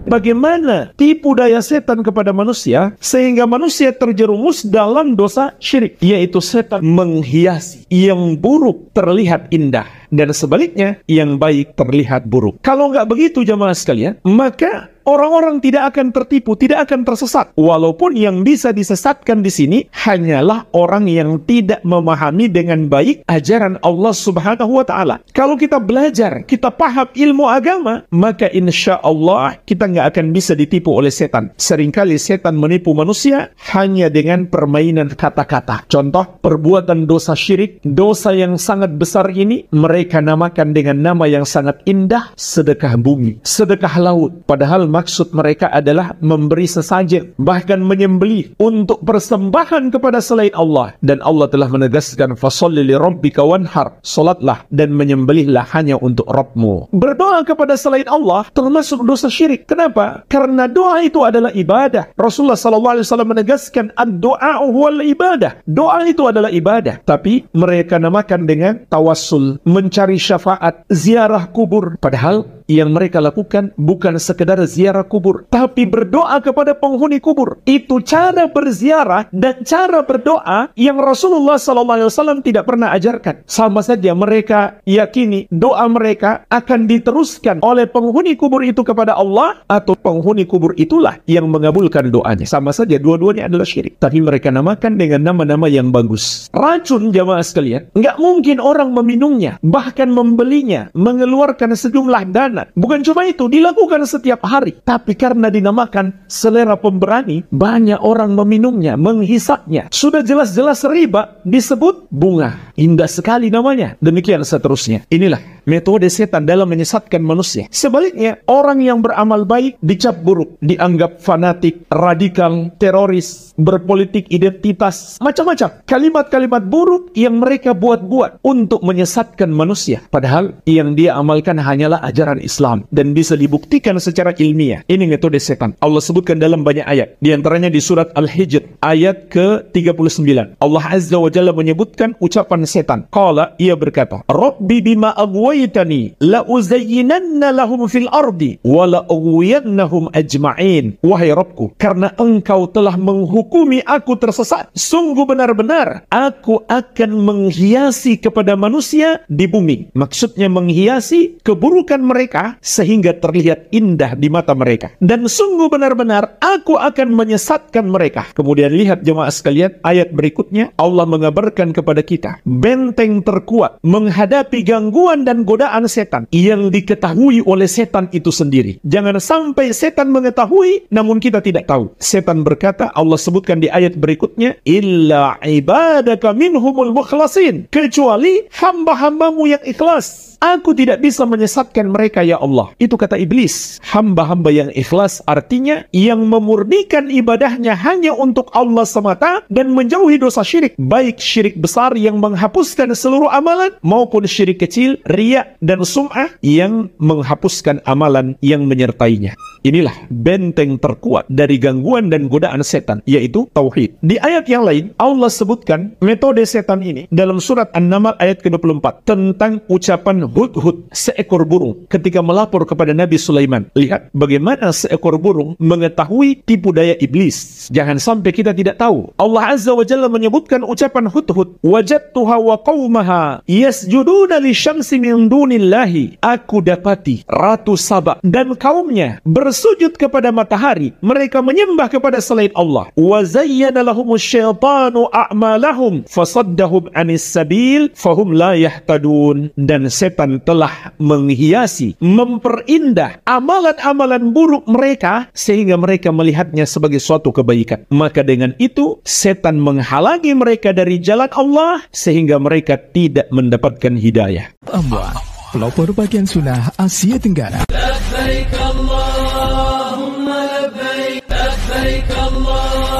Bagaimana tipu daya setan kepada manusia sehingga manusia terjerumus dalam dosa syirik, yaitu setan menghiasi yang buruk terlihat indah dan sebaliknya yang baik terlihat buruk. Kalau nggak begitu jamaah sekalian, maka orang-orang tidak akan tertipu, tidak akan tersesat. Walaupun yang bisa disesatkan di sini hanyalah orang yang tidak memahami dengan baik ajaran Allah Subhanahu wa Ta'ala. Kalau kita belajar, kita paham ilmu agama, maka insya Allah kita nggak akan bisa ditipu oleh setan. Seringkali setan menipu manusia hanya dengan permainan kata-kata. Contoh, perbuatan dosa syirik, dosa yang sangat besar ini mereka namakan dengan nama yang sangat indah, sedekah bumi, sedekah laut. Padahal maksud mereka adalah memberi sesajen, bahkan menyembelih untuk persembahan kepada selain Allah. Dan Allah telah menegaskan, fasolli li rabbika wanhar, solatlah dan menyembelihlah hanya untuk Rabbmu. Berdoa kepada selain Allah termasuk dosa syirik. Kenapa? Karena doa itu adalah ibadah. Rasulullah SAW menegaskan, ad-doa huwal ibadah. Doa itu adalah ibadah. Tapi mereka namakan dengan tawassul, mencari syafaat, ziarah kubur. Padahal yang mereka lakukan bukan sekedar ziarah kubur, tapi berdoa kepada penghuni kubur. Itu cara berziarah dan cara berdoa yang Rasulullah SAW tidak pernah ajarkan. Sama saja mereka yakini doa mereka akan diteruskan oleh penghuni kubur itu kepada Allah, atau penghuni kubur itulah yang mengabulkan doanya. Sama saja, dua-duanya adalah syirik. Tapi mereka namakan dengan nama-nama yang bagus. Racun jamaah sekalian, nggak mungkin orang meminumnya, bahkan membelinya, mengeluarkan sejumlah dana. Bukan cuma itu, dilakukan setiap hari. Tapi karena dinamakan selera pemberani, banyak orang meminumnya, menghisapnya. Sudah jelas-jelas riba, disebut bunga. Indah sekali namanya. Demikian seterusnya. Inilah metode setan dalam menyesatkan manusia. Sebaliknya, orang yang beramal baik dicap buruk, dianggap fanatik, radikal, teroris, berpolitik identitas, macam-macam. Kalimat-kalimat buruk yang mereka buat-buat untuk menyesatkan manusia. Padahal yang dia amalkan hanyalah ajaran Islam dan bisa dibuktikan secara ilmiah. Ini metode setan. Allah sebutkan dalam banyak ayat. Di antaranya di surat Al-Hijr ayat ke-39. Allah Azza wa Jalla menyebutkan ucapan setan. Qala, ia berkata, Rabbi bima aghwaytani la uzayyinanna lahum fil ardi wa la ughwiyannahum ajma'in. Wahai Rabbku, karena engkau telah menghukumi aku tersesat, sungguh benar-benar aku akan menghiasi kepada manusia di bumi. Maksudnya menghiasi keburukan mereka sehingga terlihat indah di mata mereka. Dan sungguh benar-benar aku akan menyesatkan mereka. Kemudian lihat jemaah sekalian, ayat berikutnya Allah mengabarkan kepada kita benteng terkuat menghadapi gangguan dan godaan setan yang diketahui oleh setan itu sendiri. Jangan sampai setan mengetahui namun kita tidak tahu. Setan berkata, Allah sebutkan di ayat berikutnya, illa ibadaka minhumul mukhlasin, kecuali hamba-hambamu yang ikhlas. Aku tidak bisa menyesatkan mereka ya Allah. Itu kata iblis. Hamba-hamba yang ikhlas artinya yang memurnikan ibadahnya hanya untuk Allah semata dan menjauhi dosa syirik. Baik syirik besar yang menghapuskan seluruh amalan maupun syirik kecil, riya dan sum'ah yang menghapuskan amalan yang menyertainya. Inilah benteng terkuat dari gangguan dan godaan setan, yaitu tauhid. Di ayat yang lain, Allah sebutkan metode setan ini dalam surat An-Naml ayat ke-24 tentang ucapan hudhud, seekor burung, ketika melapor kepada Nabi Sulaiman. Lihat bagaimana seekor burung mengetahui tipu daya iblis. Jangan sampai kita tidak tahu. Allah Azza wa Jalla menyebutkan ucapan hudhud, wajadtuha wa qaumaha yasjuduna lisyamsi min dunillahi. Aku dapati Ratu Saba dan kaumnya bersujud kepada matahari, mereka menyembah kepada selain Allah. Wa zayyana lahumus syaitanu a'malahum fasaddahum 'anis sabil fahum la yahtadun. Dan setan telah menghiasi, memperindah amalan-amalan buruk mereka sehingga mereka melihatnya sebagai suatu kebaikan. Maka dengan itu setan menghalangi mereka dari jalan Allah sehingga mereka tidak mendapatkan hidayah. Amwal, pelopor bagian sunnah Asia Tenggara. Labbaik Allahumma labbaik, labbaik Allah.